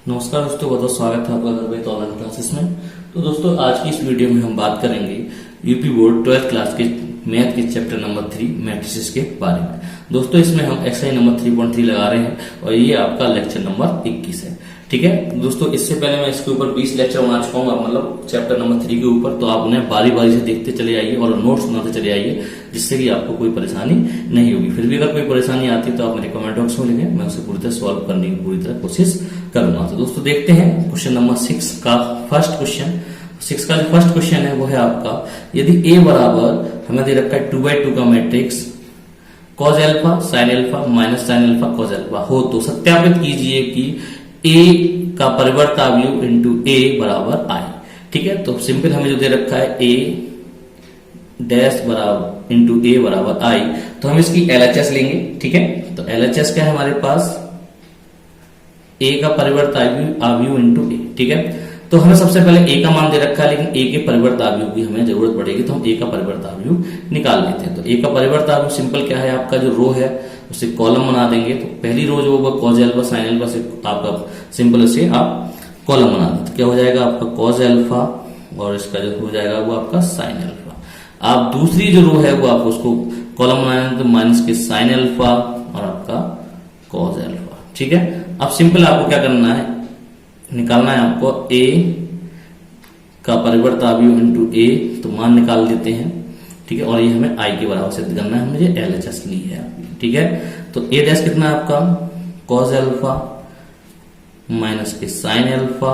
नमस्कार दोस्तों, बहुत बहुत स्वागत है आपका गर्भित ऑनलाइन क्लासेस में। तो दोस्तों, आज की इस वीडियो में हम बात करेंगे यूपी बोर्ड 12th क्लास के मैथ के चैप्टर नंबर 3 मैट्रिसेस के बारे में। दोस्तों, इसमें हम एक्सरसाइज नंबर 3.3 लगा रहे हैं और ये आपका लेक्चर नंबर 21 है। ठीक है दोस्तों, इससे पहले मैं इसके ऊपर 20 लेक्चर बना चुका हूँ, मतलब चैप्टर नंबर 3 के ऊपर। तो आप उन्हें बारी बारी से देखते चले आइए और नोट्स बनाते चले आइए, जिससे कि आपको कोई परेशानी नहीं होगी। फिर भी अगर कोई परेशानी आती है तो आप मेरे कमेंट बॉक्स में लिखें, मैं उसे पूरी तरह सॉल्व करने की पूरी तरह कोशिश करूंगा। तो दोस्तों, देखते हैं क्वेश्चन नंबर 6 का फर्स्ट क्वेश्चन। 6 का जो फर्स्ट क्वेश्चन है वो है आपका, यदि ए बराबर हमें दे रखा है 2x2 का matrix cause alpha sign alpha minus sine alpha cause alpha हो तो सत्यापित कीजिए कि ए का परिवर्त अवयव इंटू ए बराबर आई। ठीक है, तो सिंपल हमें जो दे रखा है ए डैश बराबर इंटू ए बराबर आई, तो हम इसकी एलएचएस लेंगे। ठीक है, तो एलएचएस क्या है हमारे पास, ए का परिवर्त अवयव इंटू ए। ठीक है, तो हमें सबसे पहले ए का मान दे रखा है, लेकिन ए के परिवर्त अवयव की हमें जरूरत पड़ेगी, तो हम ए का परिवर्त अवयव निकाल लेते हैं। तो ए का परिवर्त अवयव सिंपल क्या है, आपका जो रो है उसे कॉलम बना देंगे। तो पहली रो जो होगा कॉज एल्फा साइन एल्फा से आपका सिंपल से आप कॉलम बना देते, तो क्या हो जाएगा आपका कॉज एल्फा और इसका जो हो जाएगा वो आपका साइन एल्फा। आप दूसरी जो रो है वो आप उसको कॉलम बनाएंगे, तो माइनस के साइन एल्फा और आपका कॉज एल्फा। ठीक है, अब सिंपल आपको क्या करना है, निकालना है आपको ए का परिवर्त अवयव इंटू ए, तो मान निकाल देते हैं। ठीक है, और ये हमें आई के बराबर सिद्ध करना है, मुझे एलएचएस ली है। ठीक है, तो ए डैश कितना है आपका कॉज एल्फा माइनस के साइन एल्फा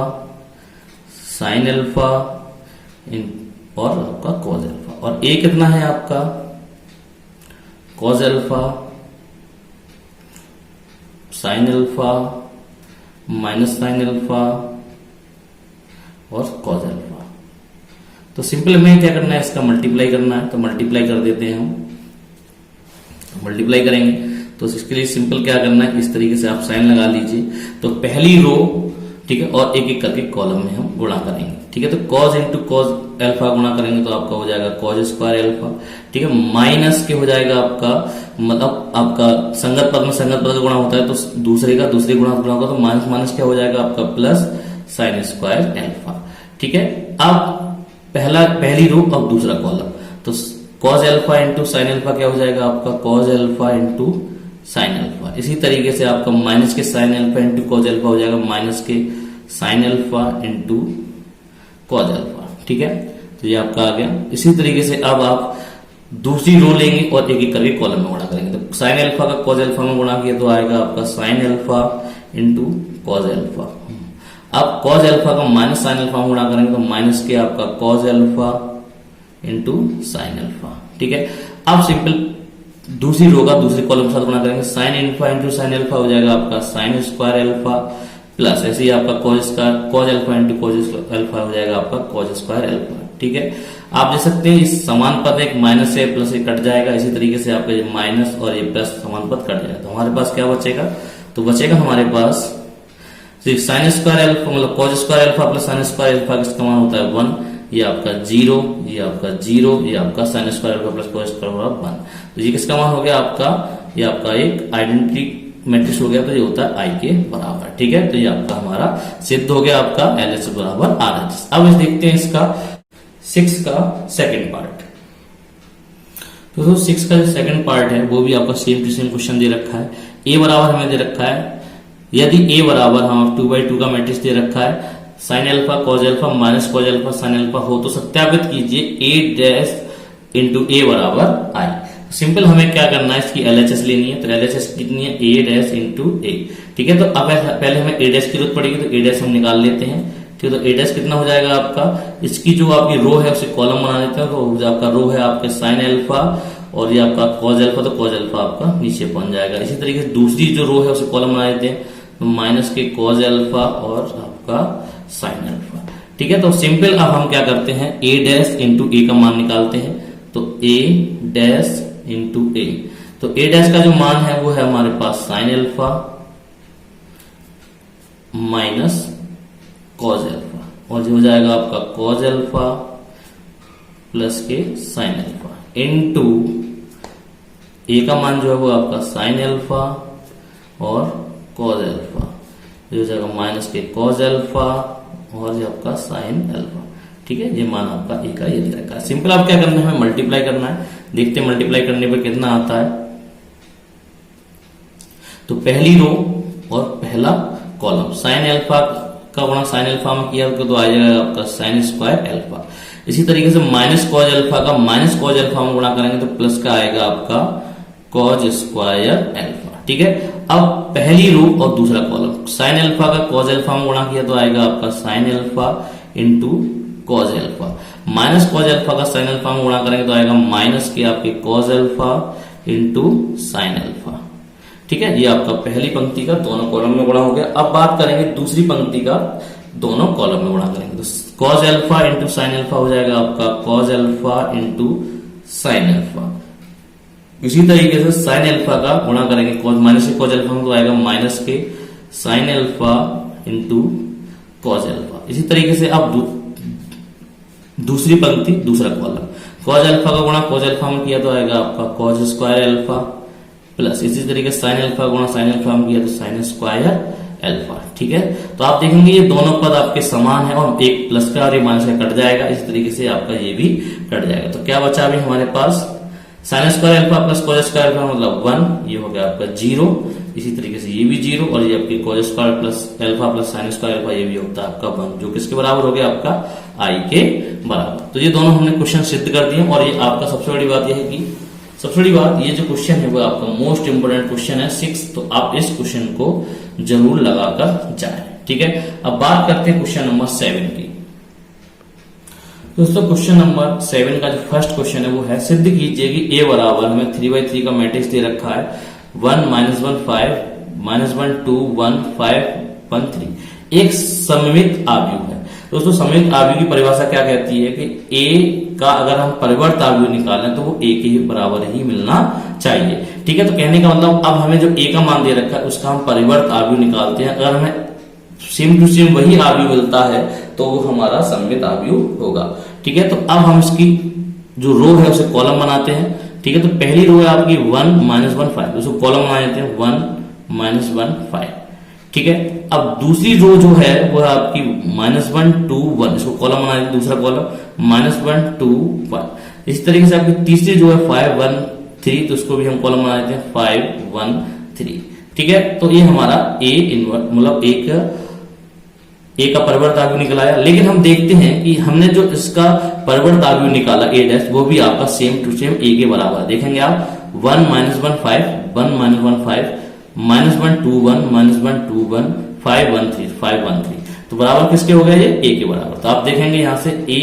और आपका कॉज एल्फा, और ए कितना है आपका cos alpha sign alpha minus sign alpha और कॉज एल्फा। तो सिंपल में क्या करना है, इसका मल्टीप्लाई करना है, तो मल्टीप्लाई कर देते हैं हम। मल्टीप्लाई करेंगे तो इसके लिए सिंपल क्या करना है, इस तरीके से आप साइन लगा लीजिए। तो पहली रो, ठीक है, और एक एक करके कॉलम में हम गुणा करेंगे। ठीक है, तो कॉज इंटू कॉज एल्फा गुणा करेंगे तो आपका हो जाएगा कॉज स्क्वायर एल्फा। ठीक है, माइनस के हो जाएगा आपका, मतलब आपका संगत पद में संगत पद गुणा होता है, तो दूसरे का दूसरे गुणा होगा, तो माइनस माइनस क्या हो जाएगा आपका प्लस साइन स्क्वायर एल्फा। ठीक है, अब पहली रो और दूसरा कॉलम, तो cause alpha into sine alpha क्या हो जाएगा आपका cos alpha into sine alpha. इसी तरीके से आपका माइनस के sine alpha into cos alpha हो जाएगा माइनस के sine alpha into cos alpha. ठीक है, तो ये आपका आ गया। इसी तरीके से अब आप दूसरी रो लेंगे और एक एक करके कॉलम में गुणा करेंगे। तो साइन एल्फा का कॉज एल्फा में गुणा किया तो आएगा आपका sine alpha into cos alpha. अब कॉज एल्फा का माइनस साइन एल्फा में गुणा करेंगे तो माइनस के आपका cos alpha into sine alpha. ठीक है, अब सिंपल दूसरी रो का दूसरे कॉलम के साथ गुणा करेंगे, sign alpha into sine alpha हो जाएगा आपका साइन स्क्वायर एल्फा प्लस ऐसे ही आपका cos alpha into cos alpha हो जाएगा आपका कॉज स्क्वायर एल्फा। ठीक है, आप देख सकते हैं इस समान पद एक माइनस से प्लस से कट जाएगा, इसी तरीके से आपका ये माइनस और ये प्लस समान पद कट जाएगा, तो हमारे पास क्या बचेगा, तो बचेगा हमारे पास साइन स्क्वायर एल्फा मतलब cause square alpha plus sine square alpha किसका मान होता है 1, ये आपका 0, ये आपका 0, ये आपका sine square alpha plus cos square alpha 1। तो ये किसका मान हो गया आपका, ये आपका एक आइडेंटिटी मैट्रिक्स हो गया, तो ये होता है आई के बराबर। ठीक है, तो ये आपका हमारा सिद्ध हो गया आपका एलएचएस बराबर आरएचएस। अब इस देखते हैं इसका 6 का सेकंड पार्ट। तो 6 का जो सेकंड पार्ट है वो भी आपका सेम टू सेम क्वेश्चन दे रखा है। ए बराबर हमें दे रखा है, यदि ए बराबर हम 2x2 का मैट्रिक्स दे रखा है sine alpha cause alpha minus cos alpha sine alpha हो तो सत्यापित कीजिए ए डैश इंटू ए बराबर आई। सिंपल हमें क्या करना है, इसकी एलएचएस लेनी है, तो एलएचएस कितनी है ए डैश इंटू ए। ठीक है, तो अब पहले हमें ए डैश की जरूरत पड़ेगी, तो ए डैश हम निकाल लेते हैं। ठीक है, तो ए डैश कितना हो जाएगा आपका, इसकी जो आपकी रो है उसे कॉलम बना देते हैं, तो जो आपका रो है आपके साइन एल्फा और ये आपका कॉज एल्फा, तो कॉज एल्फा आपका नीचे पहुंच जाएगा। इसी तरीके से दूसरी जो रो है उसे कॉलम बना देते हैं, तो माइनस के कॉज एल्फा और आपका साइन एल्फा। ठीक है, तो सिंपल अब हम क्या करते हैं, ए डैश इंटू ए का मान निकालते हैं, तो ए डैश इंटू ए, तो ए डैश का जो मान है वो है हमारे पास sine alpha minus cos alpha, और जो हो जाएगा आपका कॉज एल्फा प्लस के साइन एल्फा इंटू ए का मान जो है वो आपका साइन एल्फा और कॉज एल्फा, तो हो जाएगा माइनस के कॉज अल्फा और ये आपका साइन अल्फा। ठीक है, ये मान आपका ए का ये दे रखा है। सिंपल आप क्या करना है, हमें मल्टीप्लाई करना है। देखते हैं मल्टीप्लाई करने पर कितना आता है। तो पहली रो और पहला कॉलम साइन अल्फा का गुणा साइन अल्फा में किया तो आ जाएगा आपका साइन स्क्वायर अल्फा। इसी तरीके से माइनस कॉज अल्फा का माइनस कॉज अल्फा में गुणा करेंगे तो प्लस का आएगा आपका कॉज स्क्वायर अल्फा। ठीक है, अब पहली रो और दूसरा कॉलम साइन अल्फा का कॉज अल्फा में गुणा किया तो आएगा आपका sine alpha into cos alpha. Minus cos alpha का साइन अल्फा में गुणा करेंगे तो आएगा माइनस के आपके cause alpha into sine alpha. ठीक है, ये आपका पहली पंक्ति का दोनों कॉलम में गुणा हो गया। अब बात करेंगे दूसरी पंक्ति का दोनों कॉलम में गुणा करेंगे तो cause alpha into sine alpha हो जाएगा आपका cause alpha into sine alpha. इसी तरीके से साइन अल्फा का गुणा करेंगे कॉज माइनस के कॉज अल्फा में तो आएगा माइनस के sine alpha into cos alpha. इसी तरीके से अब दूसरी पंक्ति दूसरा कॉलम कॉज अल्फा का गुणा कॉज अल्फा में किया तो आएगा आपका कॉज स्क्वायर अल्फा प्लस इसी तरीके से साइन अल्फा गुणा साइन अल्फा में किया तो साइन स्क्वायर अल्फा। ठीक है, तो आप देखेंगे ये दोनों पद आपके समान है और एक प्लस का और एक माइनस का कट जाएगा। इस तरीके से आपका ये भी कट जाएगा। तो क्या बचा अभी हमारे पास sine square alpha plus cos square alpha मतलब 1, ये हो गया आपका 0। इसी तरीके से ये भी 0 और ये आपकी cause square plus alpha plus sign square alpha ये भी होता है आपका 1, जो किसके बराबर हो गया आपका आई के बराबर। तो ये दोनों हमने क्वेश्चन सिद्ध कर दिए। और ये आपका सबसे बड़ी बात यह है कि सबसे बड़ी बात ये जो क्वेश्चन है वो आपका मोस्ट इंपोर्टेंट क्वेश्चन है 6, तो आप इस क्वेश्चन को जरूर लगाकर जाएं। ठीक है, अब बात करते हैं क्वेश्चन नंबर 7 की। दोस्तों क्वेश्चन नंबर 7 का जो फर्स्ट क्वेश्चन है वो है सिद्ध कीजिए कि ए बराबर हमें 3/3 का मैट्रिक्स दे रखा है 1 -1 5 -1 2 1 5 1 3 एक सममित आव्यूह है। दोस्तों सममित आव्यूह की परिभाषा क्या कहती है कि ए का अगर हम परिवर्त आव्यूह निकालें तो वो ए के बराबर ही मिलना चाहिए। ठीक है, तो कहने का मतलब अब हमें जो ए का मान दे रखा है उसका हम परिवर्त आव्यूह निकालते हैं। अगर हमें सेम टू सेम वही आव्यूह मिलता है तो वो हमारा सममित आव्यूह होगा। ठीक है, तो अब हम इसकी जो रो है उसे कॉलम बनाते हैं। ठीक है, तो पहली रो है आपकी 1 -1 5, उसको कॉलम बना देते हैं 1 -1 5। ठीक है, अब दूसरी रो जो है वो है आपकी -1 2 1, इसको कॉलम बना देते हैं दूसरा कॉलम -1 2 1। इस तरीके से आपकी तीसरी जो है 5 1 3, तो उसको भी हम कॉलम बना देते हैं 5 1 3। ठीक है, तो ये हमारा ए इनवर्ट मतलब ए का परिवर्त आव्यूह निकल आया। लेकिन हम देखते हैं कि हमने जो इसका परिवर्त आव्यूह निकाला ए डैश वो भी आपका सेम टू सेम ए के बराबर है। देखेंगे आप 1 -1 5 1 -1 5 -1 2 1 -1 2 1 5 1 3 5 1 3, तो बराबर किसके हो गए ये ए के बराबर। तो आप देखेंगे यहां से ए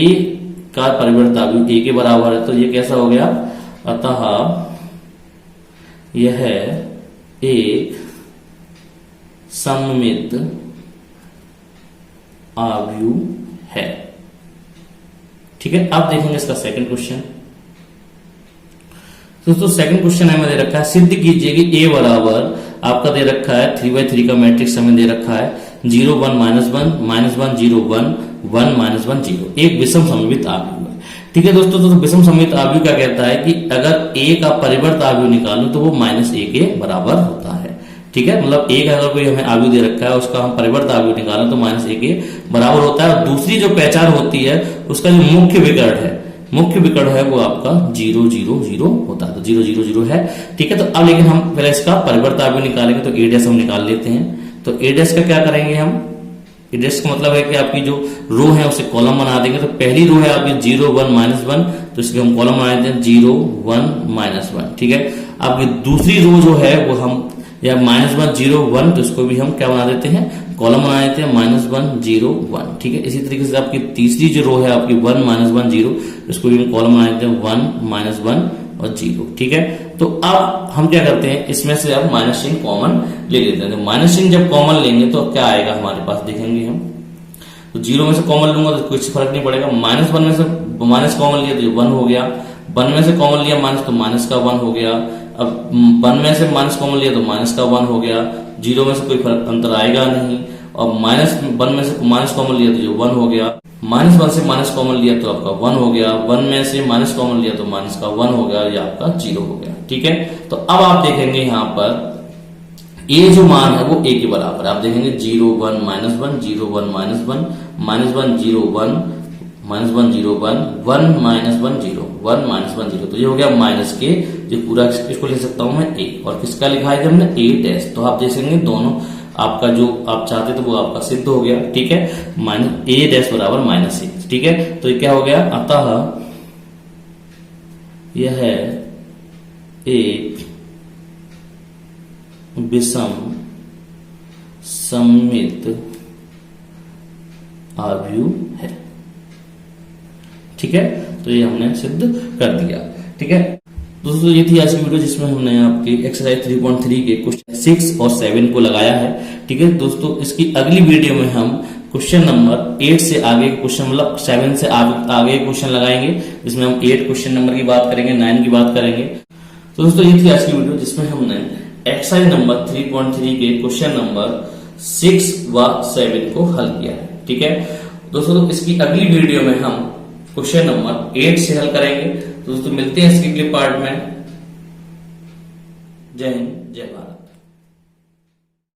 का परिवर्त आव्यूह ए के बराबर है, तो ये कैसा हो गया, अतः यह एक सममित आव्यूह है। ठीक है, अब देखेंगे इसका सेकंड क्वेश्चन। दोस्तों सेकंड क्वेश्चन हमें दे रखा है सिद्ध कीजिए कि ए बराबर आपका दे रखा है 3/3 का मैट्रिक्स हमें दे रखा है 0 1 -1 -1 0 1 1 -1 0 एक विषम सममित आव्यूह है। ठीक है दोस्तों, तो विषम सममित आव्यूह क्या कहता है कि अगर ए का परिवर्त आव्यूह निकालूं तो वो -a के बराबर होता है। ठीक है, मतलब ए का अगर कोई हमें आव्यूह दे रखा है उसका हम परिवर्त आव्यूह निकालें तो -a के बराबर होता है। और दूसरी जो पहचान होती है उसका जो मुख्य विकर्ण है वो आपका 0 0 0 होता है, तो 0 0 0 है। ठीक है, तो अब लेकिन हम पहले इसका परिवर्त आव्यूह निकालेंगे तो ए डैश हम निकाल लेते हैं। तो ए डैश का क्या करेंगे हम, ए डैश का मतलब है कि आपकी जो रो है उसे कॉलम बना देंगे। तो पहली रो है आपकी 0 1 -1, तो इसके हम कॉलम बना देते हैं 0 1 -1। ठीक है, आपकी दूसरी रो जो है वो हम या -1 0 1, तो इसको भी हम क्या बना देते हैं, कॉलम बना देते हैं -1 0 1। ठीक है, इसी तरीके से आपकी तीसरी जो रो है आपकी 1 -1 0, इसको भी हम कॉलम बना देते हैं 1 -1 और 0। ठीक है, तो अब हम क्या करते हैं, इसमें से अब माइनस चिन्ह कॉमन ले लेते हैं। तो माइनस चिन्ह जब कॉमन लेंगे तो क्या आएगा हमारे पास, देखेंगे हम। तो 0 में से कॉमन लूंगा तो कुछ फर्क नहीं पड़ेगा। -1 में से माइनस कॉमन लिया तो 1 हो गया, 1 में से कॉमन लिया माइनस तो माइनस का 1 हो गया। अब 1 में से माइनस कॉमन लिया तो माइनस का 1 हो गया। 0 में से कोई फर्क अंतर आएगा नहीं। और -1 में से माइनस कॉमन लिया तो जो 1 हो गया। -1 से माइनस कॉमन लिया तो आपका 1 हो गया। 1 में से माइनस कॉमन लिया तो माइनस का 1 हो गया, या आपका 0 हो गया। ठीक है, तो अब आप देखेंगे यहाँ पर ए जो मान है वो ए के बराबर है। आप देखेंगे 0 1 -1 0 1 -1 -1 0 1 -1 0 1 1 -1 0 1 -1 0। तो ये हो गया माइनस के, जो पूरा इसको लिख सकता हूं मैं ए, और किसका लिखा है हमने ए डैश। तो आप देखेंगे दोनों आपका जो आप चाहते थे वो आपका सिद्ध हो गया, ठीक है। माइनस ए डैश बराबर माइनस ए, ठीक है। तो ये क्या हो गया, अतः यह है एक विषम सममित आव्यूह है, ठीक है। तो ये हमने सिद्ध कर दिया, ठीक है। दोस्तों ये थी आज की वीडियो जिसमें हमने आपकी एक्सरसाइज 3.3 के क्वेश्चन 6 और 7 को लगाया है, ठीक है। दोस्तों इसकी अगली वीडियो में हम क्वेश्चन नंबर 8 से आगे क्वेश्चन, मतलब 7 से आगे क्वेश्चन लगाएंगे, जिसमें हम 8 क्वेश्चन नंबर की बात करेंगे, 9 की बात करेंगे। तो दोस्तों ये थी आज की वीडियो जिसमें हमने एक्सरसाइज नंबर 3.3 के क्वेश्चन नंबर 6 व 7 को हल किया है, ठीक है। दोस्तों इसकी अगली वीडियो में हम क्वेश्चन नंबर 8 से हल करेंगे। दोस्तों मिलते हैं इसके अगले पार्ट में। जय हिंद, जय भारत।